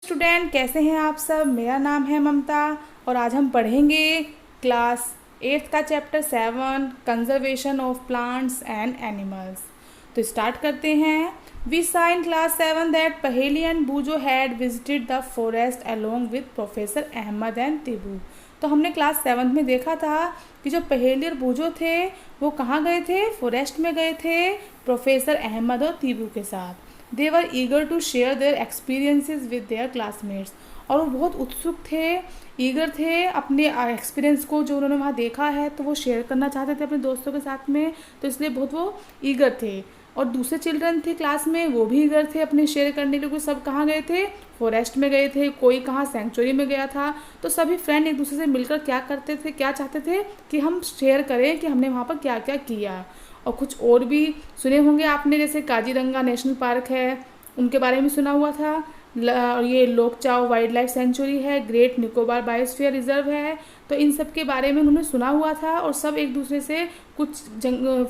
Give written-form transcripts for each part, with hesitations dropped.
Student, कैसे हैं आप सब। मेरा नाम है ममता और आज हम पढ़ेंगे क्लास 8 का chapter 7 conservation of plants and animals. तो स्टार्ट करते हैं। We saw in class 7 that Paheli and Boojho had visited the forest along with professor Ahmad and Tibu. तो हमने क्लास 7 में देखा था कि जो पहेली और बूजो थे वो कहाँ गए थे, फॉरेस्ट में गए थे प्रोफेसर अहमद और तिबू के साथ। They were eager to share their experiences with their classmates. और वो बहुत उत्सुक थे, ईगर थे अपने एक्सपीरियंस को जो उन्होंने वहाँ देखा है तो वो शेयर करना चाहते थे अपने दोस्तों के साथ में, तो इसलिए बहुत वो ईगर थे। और दूसरे चिल्ड्रन थे क्लास में, वो भी ईगर थे अपने शेयर करने के लिए। सब कहाँ गए थे, फॉरेस्ट में गए थे, कोई कहाँ सेंचुरी में गया था। तो सभी फ्रेंड एक दूसरे से मिलकर क्या करते थे, क्या चाहते थे कि हम शेयर करें कि हमने वहाँ पर क्या क्या किया। और कुछ और भी सुने होंगे आपने, जैसे काजीरंगा नेशनल पार्क है, उनके बारे में सुना हुआ था। ये लोकचाव वाइल्ड लाइफ सेंचुरी है, ग्रेट निकोबार बायोस्फीयर रिजर्व है। तो इन सब के बारे में उन्होंने सुना हुआ था और सब एक दूसरे से कुछ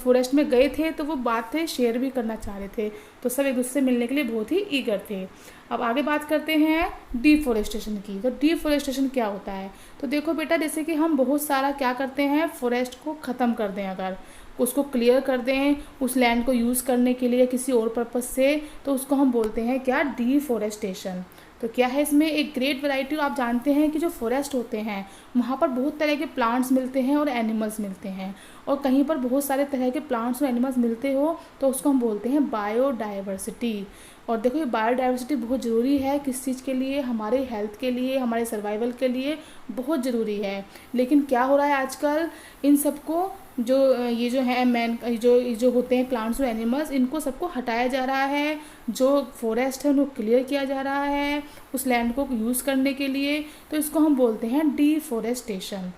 फॉरेस्ट में गए थे तो वो बात थे शेयर भी करना चाह रहे थे। तो सब एक दूसरे से मिलने के लिए बहुत ही ईगर थे। अब आगे बात करते हैं डिफॉरेस्टेशन की। तो डिफॉरेस्टेशन क्या होता है, तो देखो बेटा, जैसे कि हम बहुत सारा क्या करते हैं, फॉरेस्ट को ख़त्म कर दें, अगर उसको क्लियर कर दें उस लैंड को यूज़ करने के लिए किसी और पर्पज़ से, तो उसको हम बोलते हैं क्या, डिफॉरेस्टेशन। तो क्या है इसमें, एक ग्रेट वैरायटी। आप जानते हैं कि जो फॉरेस्ट होते हैं वहाँ पर बहुत तरह के प्लांट्स मिलते हैं और एनिमल्स मिलते हैं, और कहीं पर बहुत सारे तरह के प्लांट्स और एनिमल्स मिलते हो तो उसको हम बोलते हैं बायोडाइवर्सिटी। और देखो, ये बायोडाइवर्सिटी बहुत ज़रूरी है किस चीज़ के लिए, हमारे हेल्थ के लिए, हमारे सर्वाइवल के लिए बहुत ज़रूरी है। लेकिन क्या हो रहा है आजकल, इन सबको जो ये जो है जो होते हैं प्लांट्स और एनिमल्स, इनको सबको हटाया जा रहा है। जो फॉरेस्ट है उनको क्लियर किया जा रहा है उस लैंड को यूज़ करने के लिए, तो इसको हम बोलते हैं डिफॉरेस्टेशन।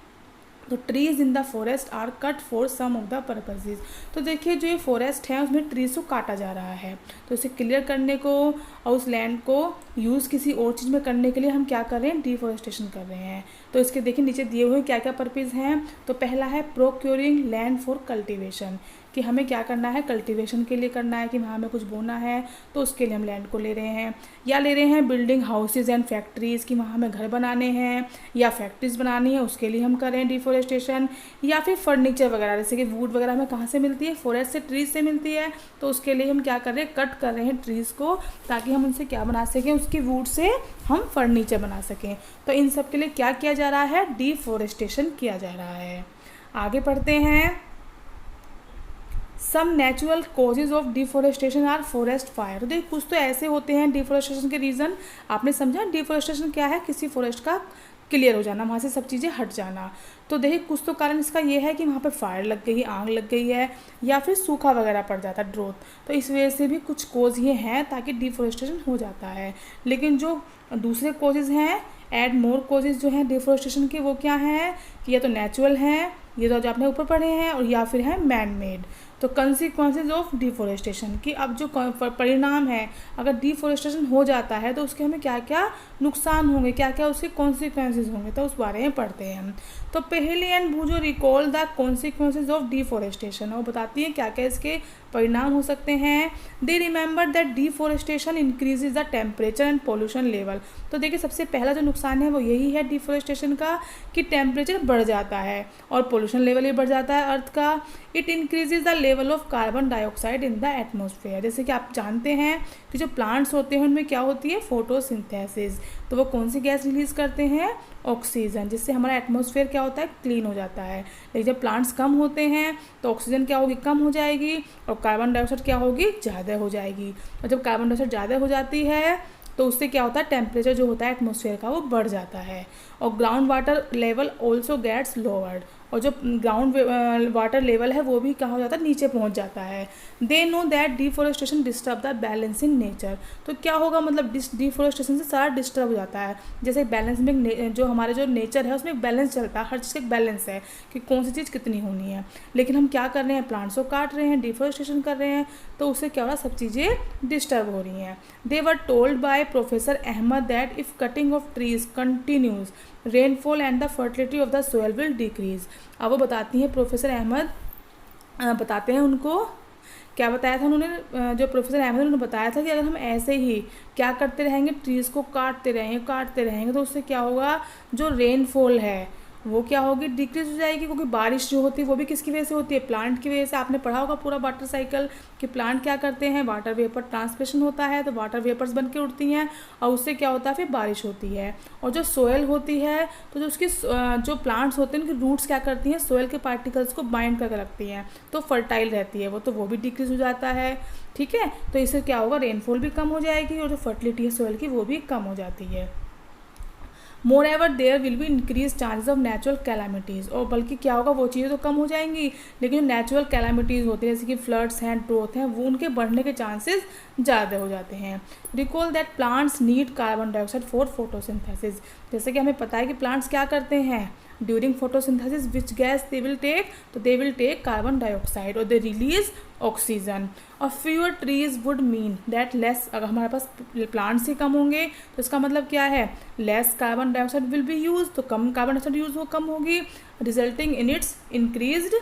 तो trees in the forest are cut for some of the purposes. तो देखिए, जो ये फॉरेस्ट है उसमें ट्रीज़ को काटा जा रहा है, तो इसे क्लियर करने को और उस लैंड को यूज़ किसी और चीज़ में करने के लिए हम क्या कर रहे हैं, डिफॉरेस्टेशन कर रहे हैं। तो इसके देखिए नीचे दिए हुए क्या क्या पर्पज़ हैं। तो पहला है प्रोक्योरिंग लैंड फॉर कल्टिवेशन, कि हमें क्या करना है, कल्टीवेशन के लिए करना है, कि वहाँ हमें कुछ बोना है तो उसके लिए हम लैंड को ले रहे हैं। या ले रहे हैं बिल्डिंग हाउसेज एंड फैक्ट्रीज़, कि वहाँ हमें घर बनाने हैं या फैक्ट्रीज बनानी है, उसके लिए हम कर रहे हैं डिफॉरेस्टेशन। या फिर फर्नीचर वगैरह, जैसे कि वुड वगैरह हमें कहाँ से मिलती है, फॉरेस्ट से, ट्रीज से मिलती है, तो उसके लिए हम क्या कर रहे हैं, कट कर रहे हैं ट्रीज़ को, ताकि हम उनसे क्या बना सकें, उसकी वुड से हम फर्नीचर बना सकें। तो इन सब के लिए क्या किया जा रहा है, डिफॉरेस्टेशन किया जा रहा है। आगे पढ़ते हैं। Some natural causes of deforestation are forest fire. तो देखिए, कुछ तो ऐसे होते हैं डिफॉरेस्टेशन के रीज़न। आपने समझा डिफॉरेस्टेशन क्या है, किसी फॉरेस्ट का क्लियर हो जाना, वहाँ से सब चीज़ें हट जाना। तो देखिए, कुछ तो कारण इसका ये है कि वहाँ पर फायर लग गई, आग लग गई है, या फिर सूखा वगैरह पड़ जाता है, ड्रोथ। तो इस वजह से भी कुछ कोज ये हैं ताकि डिफॉरेस्टेशन हो जाता है। लेकिन जो दूसरे कोजेज़ हैं, एड मोर कोजेज़ जो हैं डिफॉरेस्टेशन के, वो क्या हैं कि या तो नेचुरल हैं, ये तो जो आपने ऊपर पढ़े हैं, और या फिर है मैन मेड। तो कंसिक्वेंसेज ऑफ डिफॉरेस्टेशन, कि अब जो परिणाम है, अगर डिफॉरेस्टेशन हो जाता है तो उसके हमें क्या क्या नुकसान होंगे, क्या क्या उसके कॉन्सिक्वेंसेज होंगे, तो उस बारे में पढ़ते हैं हम। तो पहेली and बूजो recall the consequences of deforestation, और बताती है क्या क्या इसके परिणाम हो सकते हैं। They remember that deforestation increases the temperature and pollution level. तो देखिए, सबसे पहला जो नुकसान है वो यही है डिफॉरेस्टेशन का, कि टेम्परेचर बढ़ जाता है और पोल्यूशन लेवल भी बढ़ जाता है अर्थ का। It increases the level of carbon dioxide in the atmosphere. जैसे कि आप जानते हैं कि जो प्लांट्स होते हैं उनमें क्या होती है, फोटोसिंथेसिस। तो वो कौन सी गैस रिलीज़ करते हैं, ऑक्सीजन, जिससे हमारा एटमॉस्फेयर क्या होता है, क्लीन हो जाता है। लेकिन जब प्लांट्स कम होते हैं तो ऑक्सीजन क्या होगी, कम हो जाएगी, और कार्बन डाइऑक्साइड क्या होगी, ज़्यादा हो जाएगी। और जब कार्बन डाइऑक्साइड ज़्यादा हो जाती है तो उससे क्या होता है, टेम्परेचर जो होता है एटमॉस्फेयर का वो बढ़ जाता है, और ground water level also gets lowered. और जो ग्राउंड वाटर लेवल है वो भी कहाँ हो जाता है, नीचे पहुँच जाता है। They know that deforestation disturb the balance in nature. तो क्या होगा, मतलब डिफॉरेस्टेशन से सारा डिस्टर्ब हो जाता है। जैसे बैलेंस में जो हमारे जो नेचर है उसमें एक बैलेंस चलता है, हर चीज़ का एक बैलेंस है कि कौन सी चीज़ कितनी होनी है। लेकिन हम क्या कर रहे हैं, प्लांट्स को काट रहे हैं, डिफॉरेस्टेशन कर रहे हैं, तो उससे क्या हो रहा है, सब चीज़ें डिस्टर्ब हो रही हैं। They were told by professor Ahmad that if cutting of trees continues rainfall and the fertility of the soil will decrease. अब वो बताती हैं, प्रोफेसर अहमद बताते हैं उनको क्या बताया था उन्होंने, जो प्रोफेसर अहमद उन्होंने बताया था कि अगर हम ऐसे ही क्या करते रहेंगे, ट्रीज़ को काटते रहेंगे तो उससे क्या होगा, जो रेनफॉल है वो क्या होगी, डिक्रीज हो जाएगी। क्योंकि बारिश जो होती है वो भी किसकी वजह से होती है, प्लांट की वजह से। आपने पढ़ा होगा पूरा वाटर साइकिल कि प्लांट क्या करते हैं, वाटर वेपर ट्रांसपिरेशन होता है तो वाटर वेपर्स बन के उड़ती हैं और उससे क्या होता है, फिर बारिश होती है। और जो सोयल होती है तो जो उसकी जो प्लांट्स होते हैं उनकी रूट्स क्या करती हैं, सोयल के पार्टिकल्स को बाइंड करके रखती हैं तो फर्टाइल रहती है वो भी डिक्रीज हो जाता है। ठीक है, तो इससे क्या होगा, रेनफॉल भी कम हो जाएगी और जो फर्टिलिटी है सोयल की वो भी कम हो जाती है। Moreover there will be increase chances of natural calamities, और बल्कि क्या होगा, वो चीज़ें तो कम हो जाएंगी लेकिन जो नेचुरल कैलामिटीज़ होती हैं जैसे कि फ्लड्स हैं, ड्रोथ हैं, वो उनके बढ़ने के चांसेस ज़्यादा हो जाते हैं। Recall that plants need carbon dioxide for photosynthesis, जैसे कि हमें पता है कि प्लांट्स क्या करते हैं, during photosynthesis which gas they will take, तो they will take carbon dioxide और दे रिलीज ऑक्सीजन। और fewer trees would mean that less, अगर हमारे पास प्लांट्स ही कम होंगे तो इसका मतलब क्या है, less carbon dioxide will be use, तो कम कार्बन डाइऑक्साइड यूज हो कम होगी, resulting in its increased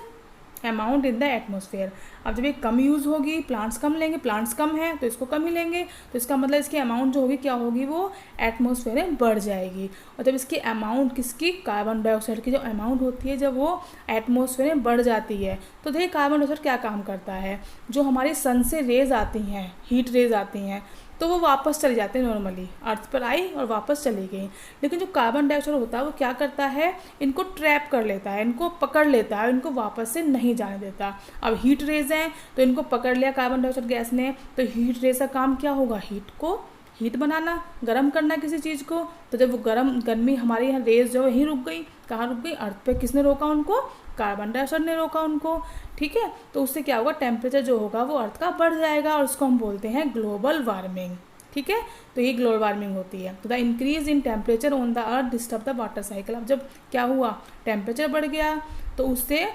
amount in the atmosphere. अब जब ये कम यूज़ होगी, प्लांट्स कम लेंगे, प्लांट्स कम है तो इसको कम ही लेंगे, तो इसका मतलब इसकी अमाउंट जो होगी क्या होगी, वो एटमोसफेयर में बढ़ जाएगी। और जब इसकी अमाउंट, किसकी, कार्बन डाइऑक्साइड की जो अमाउंट होती है, जब वो एटमोसफेयर में बढ़ जाती है तो देखिए कार्बन डाइऑक्साइड क्या काम करता है, जो हमारी सन से रेज आती हैं, हीट रेज आती हैं तो वो वापस चले जाते हैं, नॉर्मली अर्थ पर आई और वापस चली गई। लेकिन जो कार्बन डाइऑक्साइड होता है वो क्या करता है, इनको ट्रैप कर लेता है, इनको पकड़ लेता है, इनको वापस से नहीं जाने देता। अब हीट रेज हैं तो इनको पकड़ लिया कार्बन डाइऑक्साइड गैस ने, तो हीट रेज का काम क्या होगा, हीट बनाना, गर्म करना किसी चीज़ को। तो जब वो गर्मी हमारी यहाँ रेज जो वहीं रुक गई, कहाँ रुक गई, अर्थ पे। किसने रोका उनको, कार्बन डाइऑक्साइड ने रोका उनको। ठीक है, तो उससे क्या होगा, टेम्परेचर जो होगा वो अर्थ का बढ़ जाएगा और उसको हम बोलते हैं ग्लोबल वार्मिंग। ठीक है, तो ये ग्लोबल वार्मिंग होती है। तो the increase in temperature on the earth disturb the water cycle. अब जब क्या हुआ, टेम्परेचर बढ़ गया तो उससे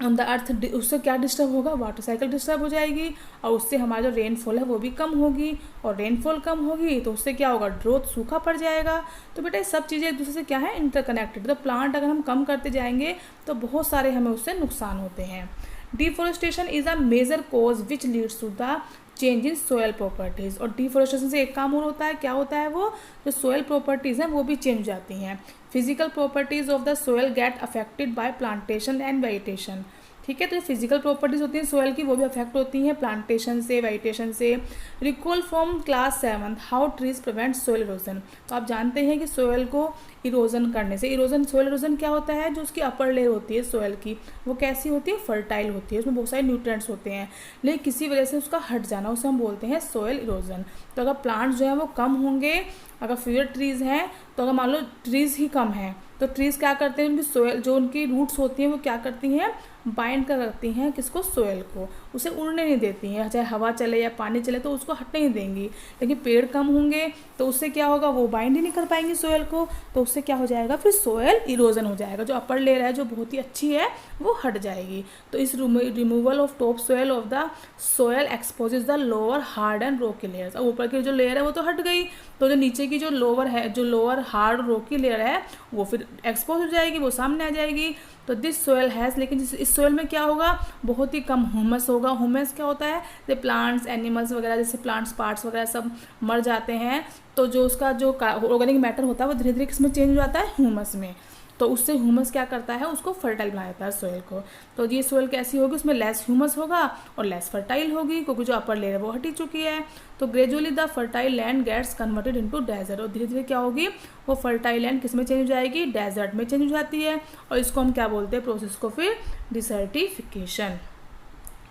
ऑन द अर्थ, उससे क्या डिस्टर्ब होगा, वाटर साइकिल डिस्टर्ब हो जाएगी और उससे हमारा जो रेनफॉल है वो भी कम होगी, और रेनफॉल कम होगी तो उससे क्या होगा, ड्रोथ, सूखा पड़ जाएगा। तो बेटा ये सब चीज़ें एक दूसरे से क्या है, इंटरकनेक्टेड। तो प्लांट अगर हम कम करते जाएंगे तो बहुत सारे हमें उससे नुकसान होते हैं। Deforestation is a major cause which leads to the change in soil properties. और डिफॉरेस्टेशन से एक काम और होता है, क्या होता है, वो जो सोयल प्रॉपर्टीज़ हैं वो भी चेंज हो जाती हैं। Physical properties of the soil get affected by plantation and vegetation. ठीक है, तो जो फिजिकल प्रॉपर्टीज़ होती हैं सोयल की वो भी अफेक्ट होती हैं प्लांटेशन से, वेजिटेशन से। Recall from class 7 how trees prevent soil erosion. तो आप जानते हैं कि सोयल को इरोजन करने से, सोयल इरोजन क्या होता है, जो उसकी अपर लेयर होती है सोयल की वो कैसी होती है, फर्टाइल होती है, उसमें बहुत सारे न्यूट्रिएंट्स होते हैं, लेकिन किसी वजह से उसका हट जाना उसे हम बोलते हैं सोयल इरोजन। तो अगर प्लांट्स जो है वो कम होंगे, अगर फ्यूअर ट्रीज़ हैं, तो अगर मान लो ट्रीज़ ही कम हैं तो ट्रीज़ क्या करते हैं, उनकी सोयल, जो उनकी रूट्स होती हैं वो क्या करती हैं, बाइंड कर रखती हैं किसको, सोयल को, उसे उड़ने नहीं देती हैं, चाहे हवा चले या पानी चले तो उसको हटने नहीं देंगी। लेकिन पेड़ कम होंगे तो उससे क्या होगा, वो बाइंड ही नहीं कर पाएंगी सोयल को, तो उससे क्या हो जाएगा, फिर सोयल इरोजन हो जाएगा, जो अपर लेयर है जो बहुत ही अच्छी है वो हट जाएगी। तो इस removal of top soil of the soil exposes the lower hard and Rocky layers. अब ऊपर की जो लेयर है वो तो हट गई, तो जो नीचे की जो लोअर हार्ड रॉकी लेयर है वो फिर एक्सपोज हो जाएगी, वो सामने आ जाएगी। तो दिस सोयल हैज़, लेकिन इस सोयल में क्या होगा, बहुत ही कम ह्यूमस होगा। ह्यूमस क्या होता है, जैसे प्लांट्स, एनिमल्स वगैरह, जैसे प्लांट्स पार्ट्स वगैरह सब मर जाते हैं तो जो उसका जो ऑर्गेनिक मैटर होता है वो धीरे धीरे किसमें चेंज हो जाता है, ह्यूमस में। तो उससे ह्यूमस क्या करता है, उसको फर्टाइल बना देता है सोयल को। तो ये सोयल कैसी होगी, उसमें लेस ह्यूमस होगा और लेस फर्टाइल होगी, क्योंकि जो अपर लेयर है वो हटी चुकी है। तो gradually the fertile land gets converted into desert. और धीरे धीरे क्या होगी, वो फर्टाइल लैंड किस में चेंज हो जाएगी, डेजर्ट में चेंज हो जाती है। और इसको हम क्या बोलते हैं, प्रोसेस को फिर डिसर्टिफिकेशन।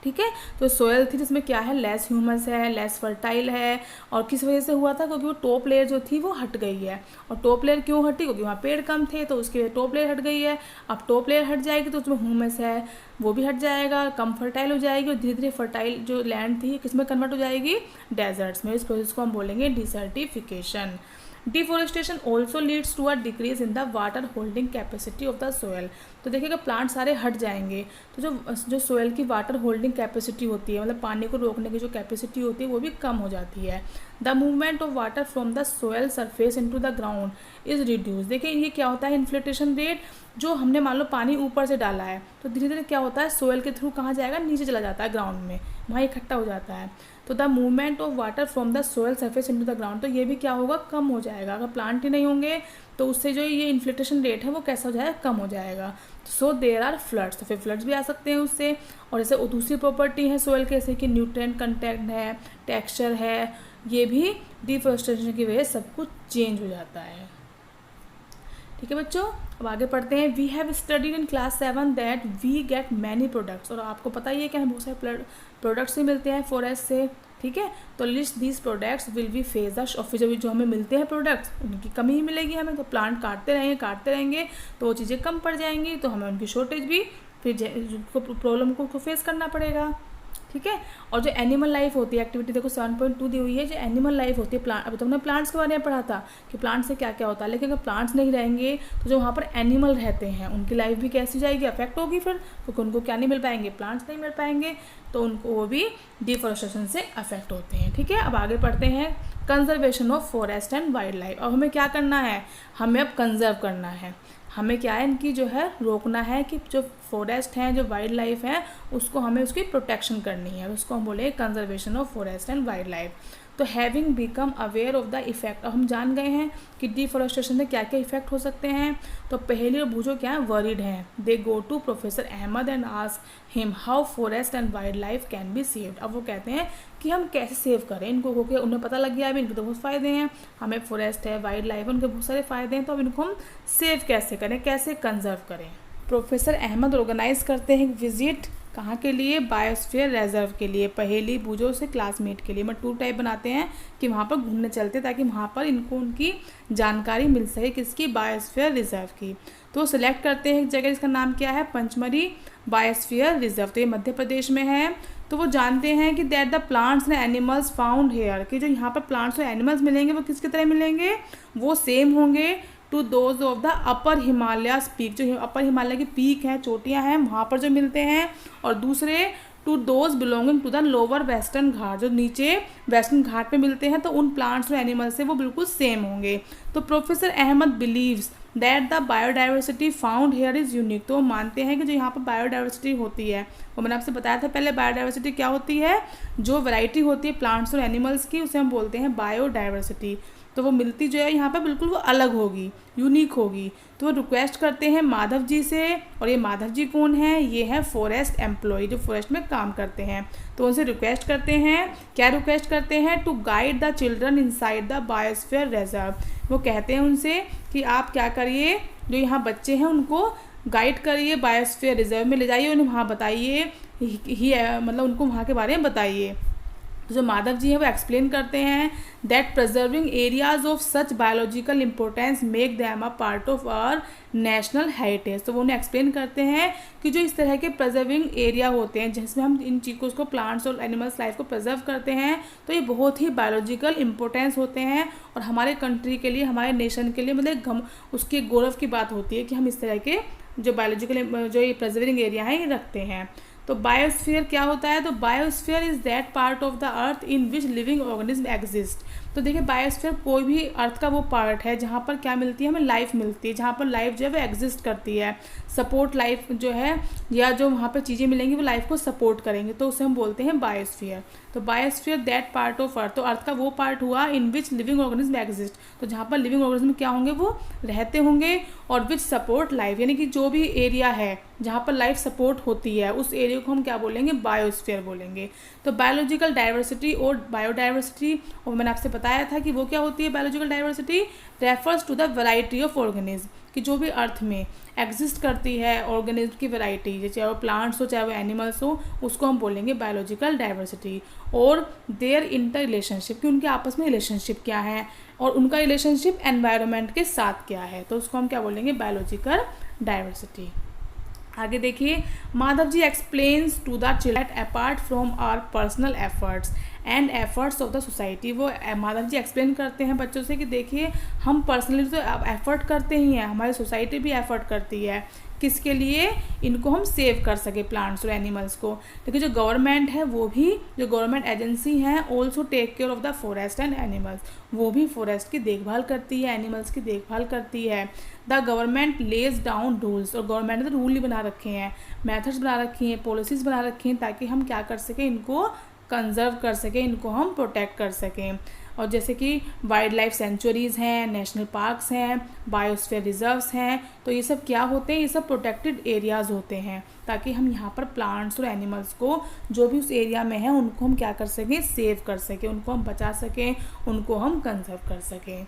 ठीक है, तो सोयल थी जिसमें क्या है, लेस ह्यूमस है, लेस फर्टाइल है, और किस वजह से हुआ था, क्योंकि वो टॉप लेयर जो थी वो हट गई है। और टॉप लेयर क्यों हटी, क्योंकि वहाँ पेड़ कम थे तो उसकी टॉप लेयर हट गई है। अब टॉप लेयर हट जाएगी तो उसमें ह्यूमस है वो भी हट जाएगा, कम फर्टाइल हो जाएगी, और धीरे धीरे फर्टाइल जो लैंड थी किस में कन्वर्ट हो जाएगी, डेजर्ट्स में। इस प्रोसेस को हम बोलेंगे desertification. Deforestation also leads to a decrease in the water holding capacity of the soil. तो देखिएगा प्लांट सारे हट जाएंगे तो जो सोयल की वाटर होल्डिंग कैपेसिटी होती है, मतलब पानी को रोकने की जो कैपेसिटी होती है वो भी कम हो जाती है। The movement of water from the soil surface into the ground is reduce. देखिए ये क्या होता है, इन्फ्लेटेशन रेट, जो हमने मान लो पानी ऊपर से डाला है तो धीरे धीरे क्या होता है, सोयल के थ्रू कहाँ जाएगा, नीचे चला जाता है ग्राउंड में, वहाँ इकट्ठा हो जाता है। तो the movement of water from the soil surface into the ground, तो ये भी क्या होगा, कम हो जाएगा। अगर प्लांट ही नहीं होंगे तो उससे जो ये इन्फ्लेटेशन रेट है वो कैसा हो जाएगा, कम हो जाएगा। सो देयर आर फ्लड्स, तो फिर फ्लड्स भी आ सकते हैं उससे। और जैसे दूसरी प्रॉपर्टी है सोयल के, जैसे कि न्यूट्रिएंट कंटेंट है, टेक्सचर है, ये भी डिफॉरेस्टेशन की वजह से सब कुछ चेंज हो जाता है। ठीक है बच्चों, अब आगे पढ़ते हैं। We have studied in class 7 that we get many products, और आपको पता ही है कि हमें बहुत सारे प्रोडक्ट्स भी मिलते हैं फॉरेस्ट से। ठीक है, तो list these products will be phase the shortage, जो हमें मिलते हैं प्रोडक्ट्स उनकी कमी ही मिलेगी हमें। तो प्लांट काटते रहेंगे तो वो चीज़ें कम पड़ जाएंगी, तो हमें उनकी शॉर्टेज भी फिर प्रॉब्लम को फेस करना पड़ेगा। ठीक है, और जो एनिमल लाइफ होती है, एक्टिविटी देखो 7.2 दी हुई है, जो एनिमल लाइफ होती है प्लांट, अभी तुमने प्लांट्स के बारे में पढ़ा था कि प्लांट से क्या क्या होता है, लेकिन अगर प्लांट्स नहीं रहेंगे तो जो वहाँ पर एनिमल रहते हैं उनकी लाइफ भी कैसी जाएगी, अफेक्ट होगी फिर, क्योंकि उनको क्या नहीं मिल पाएंगे, प्लांट्स नहीं मिल पाएंगे, तो उनको वो भी डिफॉरेस्टेशन से अफेक्ट होते हैं। ठीक है, अब आगे पढ़ते हैं conservation of forest and wild life. अब हमें क्या करना है, हमें अब कंजर्व करना है, हमें क्या है, इनकी जो है रोकना है कि जो फॉरेस्ट है, जो वाइल्ड लाइफ है, उसको हमें उसकी प्रोटेक्शन करनी है, उसको हम बोले conservation of forest and wild life. तो having become aware of the effect, अब हम जान गए हैं कि डिफॉरेस्टेशन से क्या क्या इफेक्ट हो सकते हैं। तो पहली और बूझो क्या है, वरीड हैं। They go to professor Ahmad and ask him how forest and wild life can be saved. अब वो कहते हैं कि हम कैसे सेव करें इनको, क्योंकि उन्हें पता लग गया है इनके तो बहुत फ़ायदे हैं, हमें फॉरेस्ट है, वाइल्ड लाइफ है, उनके बहुत सारे फ़ायदे हैं, तो अब इनको हम सेव कैसे करें, कैसे कंजर्व करें। प्रोफेसर अहमद ऑर्गेनाइज करते हैं विजिट, कहाँ के लिए, बायोस्फीयर रिजर्व के लिए, पहेली बूझो से क्लासमेट के लिए। मैं टूर टाइप बनाते हैं कि वहाँ पर घूमने चलते ताकि वहाँ पर इनको उनकी जानकारी मिल सके, किसकी, बायोस्फीयर रिजर्व की। तो सिलेक्ट करते हैं एक जगह जिसका नाम क्या है, पंचमढ़ी बायोस्फीयर रिजर्व, तो ये मध्य प्रदेश में है। तो वो जानते हैं कि that the plants and animals found here, कि जो यहाँ पर प्लांट्स और एनिमल्स मिलेंगे वो किसकी तरह मिलेंगे, वो सेम होंगे to those of the upper Himalayas peak, जो अपर हिमालय की पीक हैं, चोटियाँ हैं, वहाँ पर जो मिलते हैं, और दूसरे two those belonging to the lower western घाट, जो नीचे वेस्टर्न घाट पे मिलते हैं, तो उन प्लांट्स और एनिमल्स से वो बिल्कुल सेम होंगे। तो professor Ahmed believes that the biodiversity found here is unique, तो मानते हैं कि जो यहाँ पर बायोडाइवर्सिटी होती है, वो मैंने आपसे बताया था पहले, बायोडाइवर्सिटी क्या होती है, जो वैरायटी होती है प्लांट्स और एनिमल्स की, उसे हम बोलते हैं बायोडाइवर्सिटी। तो वो मिलती जो है यहाँ पर बिल्कुल वो अलग होगी, यूनिक होगी। तो वो रिक्वेस्ट करते हैं माधव जी से, और ये माधव जी कौन है, ये है फॉरेस्ट एम्प्लॉय, जो फॉरेस्ट में काम करते हैं। तो उनसे रिक्वेस्ट करते हैं, क्या रिक्वेस्ट करते हैं, to guide the children inside the biosphere reserve. वो कहते हैं उनसे कि आप क्या करिए, जो यहाँ बच्चे हैं उनको गाइड करिए, बायोस्फीयर रिजर्व में ले जाइए, उन्हें वहाँ बताइए, मतलब उनको वहाँ के बारे में बताइए। जो माधव जी हैं वो एक्सप्लेन करते हैं that preserving areas of such biological importance make them a part of our national heritage. तो वो उन्हें एक्सप्लेन करते हैं कि जो इस तरह के प्रिजर्विंग एरिया होते हैं जिसमें हम इन चीज़ों को, प्लांट्स और एनिमल्स लाइफ को प्रिजर्व करते हैं, तो ये बहुत ही बायोलॉजिकल इंपॉर्टेंस होते हैं, और हमारे कंट्री के लिए, हमारे नेशन के लिए मतलब उसके गौरव की बात होती है कि हम इस तरह के जो बायोलॉजिकल जो ये प्रिजर्विंग एरिया हैं ये रखते हैं। तो बायोस्फीयर क्या होता है, तो biosphere is that part of the earth in which living organism exist. तो देखिए बायोस्फीयर कोई भी अर्थ का वो पार्ट है जहाँ पर क्या मिलती है, हमें लाइफ मिलती है, जहाँ पर लाइफ जो है वो एग्जिस्ट करती है, सपोर्ट लाइफ जो है, या जो वहाँ पर चीज़ें मिलेंगी वो लाइफ को सपोर्ट करेंगे, तो उसे हम बोलते हैं बायोस्फीयर। तो biosphere that part of earth, तो अर्थ का वो पार्ट हुआ इन विच लिविंग ऑर्गेनिज्म एग्जिस्ट, तो जहाँ पर लिविंग ऑर्गेनिज्म क्या होंगे, वो रहते होंगे, और विच सपोर्ट लाइफ, यानी कि जो भी एरिया है जहाँ पर लाइफ सपोर्ट होती है उस एरिया को हम क्या बोलेंगे, बायोस्फीयर बोलेंगे। तो बायोलॉजिकल डाइवर्सिटी और बायोडाइवर्सिटी, और मैंने आपसे बताया था कि वो क्या होती है, biological diversity refers to the variety of organism, कि जो भी अर्थ में एग्जिस्ट करती है ऑर्गेनिज्म की वैरायटी, चाहे वो प्लांट्स हो चाहे वो एनिमल्स हो, उसको हम बोलेंगे बायोलॉजिकल डाइवर्सिटी। और देयर इंटर रिलेशनशिप, कि उनके आपस में रिलेशनशिप क्या है, और उनका रिलेशनशिप एनवायरनमेंट के साथ क्या है, तो उसको हम क्या बोलेंगे, बायोलॉजिकल डाइवर्सिटी। आगे देखिए, Madhav ji explains to the children apart from our personal efforts and efforts of the society. वो माधव जी एक्सप्लेन करते हैं बच्चों से कि देखिए हम पर्सनली तो एफर्ट करते ही हैं, हमारी सोसाइटी भी एफर्ट करती है, किसके लिए, इनको हम सेव कर सके प्लांट्स और एनिमल्स को। लेकिन जो गवर्नमेंट है वो भी, जो गवर्नमेंट एजेंसी हैं also take care of the forest and animals, वो भी फॉरेस्ट की देखभाल करती है, एनिमल्स की देखभाल करती है। The government lays down rules, और गवर्नमेंट ने तो रूल ही बना रखे हैं, मेथड्स बना रखी हैं, पॉलिसीज़ बना रखी हैं, ताकि हम क्या कर सकें, इनको कंजर्व कर सकें, इनको हम प्रोटेक्ट कर सकें। और जैसे कि वाइल्ड लाइफ सेंचुरीज़ हैं, नेशनल पार्क्स हैं, बायोस्फीयर रिजर्व्स हैं, तो ये सब क्या होते हैं, ये सब प्रोटेक्टेड एरियाज़ होते हैं, ताकि हम यहाँ पर प्लांट्स और एनिमल्स को जो भी उस एरिया में है उनको हम क्या कर सकें, सेव कर सकें, उनको हम बचा सकें, उनको हम कंजर्व कर सकें।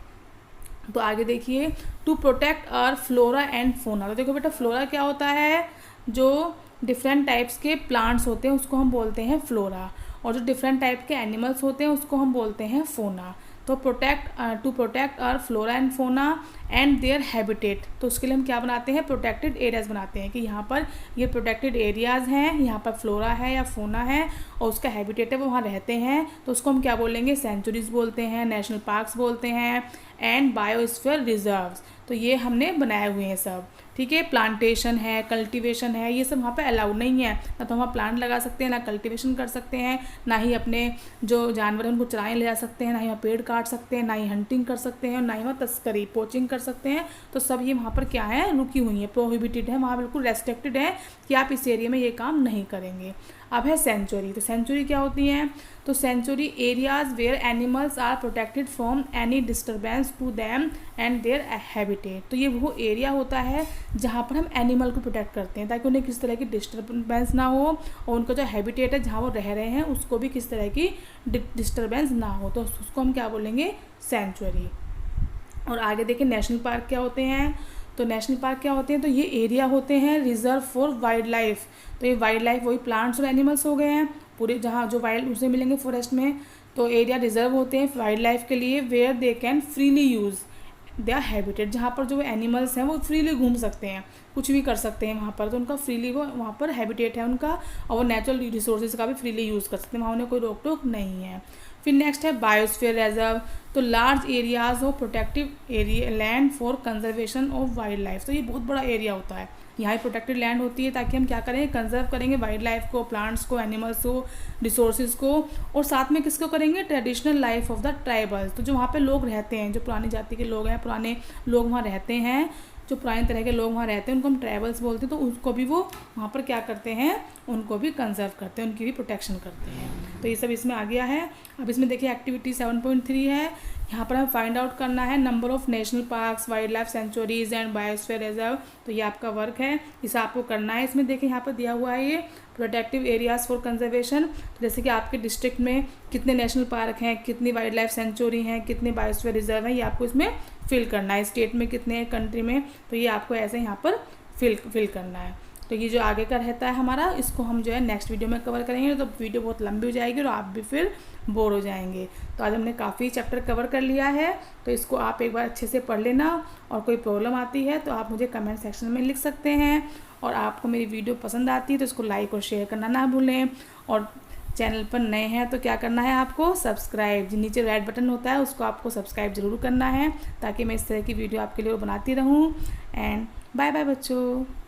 तो आगे देखिए, to protect our flora and fauna. तो देखो बेटा, फ्लोरा क्या होता है, जो डिफरेंट टाइप्स के प्लांट्स होते हैं उसको हम बोलते हैं फ्लोरा, और जो डिफरेंट टाइप के एनिमल्स होते हैं उसको हम बोलते हैं फोना। तो to protect our flora and fauna and their habitat, तो उसके लिए हम क्या बनाते हैं, प्रोटेक्टेड एरियाज़ बनाते हैं कि यहाँ पर ये प्रोटेक्टेड एरियाज़ हैं, यहाँ पर फ्लोरा है या फोना है और उसका हैबिटेट है, वो वहाँ रहते हैं, तो उसको हम क्या बोलेंगे, सेंचुरीज़ बोलते हैं, नेशनल पार्क्स बोलते हैं, एंड बायोस्फीयर रिजर्व्स। तो ये हमने बनाए हुए हैं सब, ठीक है। प्लांटेशन है, कल्टीवेशन है, ये सब वहाँ पे अलाउड नहीं है, ना तो वहाँ प्लांट लगा सकते हैं, ना कल्टीवेशन कर सकते हैं, ना ही अपने जो जानवर हैं उनको चराने ले जा सकते हैं, ना ही वहाँ पेड़ काट सकते हैं, ना ही हंटिंग कर सकते हैं, और ना ही वहाँ तस्करी पोचिंग कर सकते हैं। तो सब ये वहाँ पर क्या है, रुकी हुई है, प्रोहिबिटेड है, वहाँ बिल्कुल रेस्ट्रिक्टेड है कि आप इस एरिया में ये काम नहीं करेंगे। अब है सेंचुरी। तो सेंचुरी क्या होती है, तो sanctuary areas where animals are protected from any disturbance to them and their habitat. तो ये वो एरिया होता है जहाँ पर हम एनिमल को प्रोटेक्ट करते हैं, ताकि उन्हें किस तरह की डिस्टर्बेंस ना हो, और उनका जो हैबिटेट है जहाँ वो रह रहे हैं उसको भी किस तरह की डिस्टर्बेंस ना हो, तो उसको हम क्या बोलेंगे, सेंचुरी। और आगे देखिए, नेशनल पार्क क्या होते हैं। तो नेशनल पार्क क्या होते हैं, तो ये एरिया होते हैं रिजर्व फॉर वाइल्ड लाइफ। तो ये वाइल्ड लाइफ वही प्लांट्स और एनिमल्स हो गए हैं पूरे, जहाँ जो वाइल्ड उसे मिलेंगे फॉरेस्ट में। तो एरिया रिजर्व होते हैं वाइल्ड लाइफ के लिए, where they can freely use their habitat, जहाँ पर जो एनिमल्स हैं वो फ्रीली घूम सकते हैं, कुछ भी कर सकते हैं वहाँ पर, तो उनका फ्रीली वो वहाँ पर हैबिटेट है उनका, और वो नेचुरल रिसोर्सेज का भी फ्रीली यूज़ कर सकते हैं, वहाँ उन्हें कोई रोक टोक नहीं है। फिर नेक्स्ट है बायोस्फीयर रिजर्व। तो large areas of protective area land for conservation of wild life. तो ये बहुत बड़ा एरिया होता है, यहाँ प्रोटेक्टेड लैंड होती है, ताकि हम क्या करें, कंजर्व करेंगे वाइल्ड लाइफ को, प्लांट्स को, एनिमल्स को, रिसोर्सेज को, और साथ में किसको करेंगे, traditional life of the tribals. तो जो वहाँ पे लोग रहते हैं, जो पुरानी जाति के लोग हैं, पुराने लोग वहाँ रहते हैं, जो पुराने तरह के लोग वहाँ रहते हैं उनको हम ट्राइबल्स बोलते हैं, तो उसको भी वो वहाँ पर क्या करते हैं, उनको भी कंजर्व करते हैं, उनकी भी प्रोटेक्शन करते हैं। तो ये सब इसमें आ गया है। अब इसमें देखिए एक्टिविटी 7.3 है, यहाँ पर हमें फाइंड आउट करना है number of national parks, wild life sanctuaries and biosphere reserve. तो ये आपका वर्क है, इसे आपको करना है। इसमें देखिए यहाँ पर दिया हुआ है ये प्रोटेक्टिव एरियाज़ फॉर कंजर्वेशन। तो जैसे कि आपके डिस्ट्रिक्ट में कितने नेशनल पार्क हैं, कितनी वाइल्ड लाइफ सेंचुरी हैं, कितने बायोस्फीयर रिजर्व हैं, ये आपको इसमें फिल करना है। स्टेट में कितने हैं, कंट्री में, तो ये आपको ऐसे यहाँ पर फिल करना है। तो ये जो आगे का रहता है हमारा, इसको हम जो है नेक्स्ट वीडियो में कवर करेंगे, तो वीडियो बहुत लंबी हो जाएगी और आप भी फिर बोर हो जाएंगे। तो आज हमने काफ़ी चैप्टर कवर कर लिया है, तो इसको आप एक बार अच्छे से पढ़ लेना, और कोई प्रॉब्लम आती है तो आप मुझे कमेंट सेक्शन में लिख सकते हैं। और आपको मेरी वीडियो पसंद आती है तो इसको लाइक और शेयर करना ना भूलें, और चैनल पर नए हैं तो क्या करना है आपको, सब्सक्राइब, जो नीचे रेड बटन होता है उसको आपको सब्सक्राइब ज़रूर करना है, ताकि मैं इस तरह की वीडियो आपके लिए बनाती रहूँ। एंड बाय बाय बच्चों।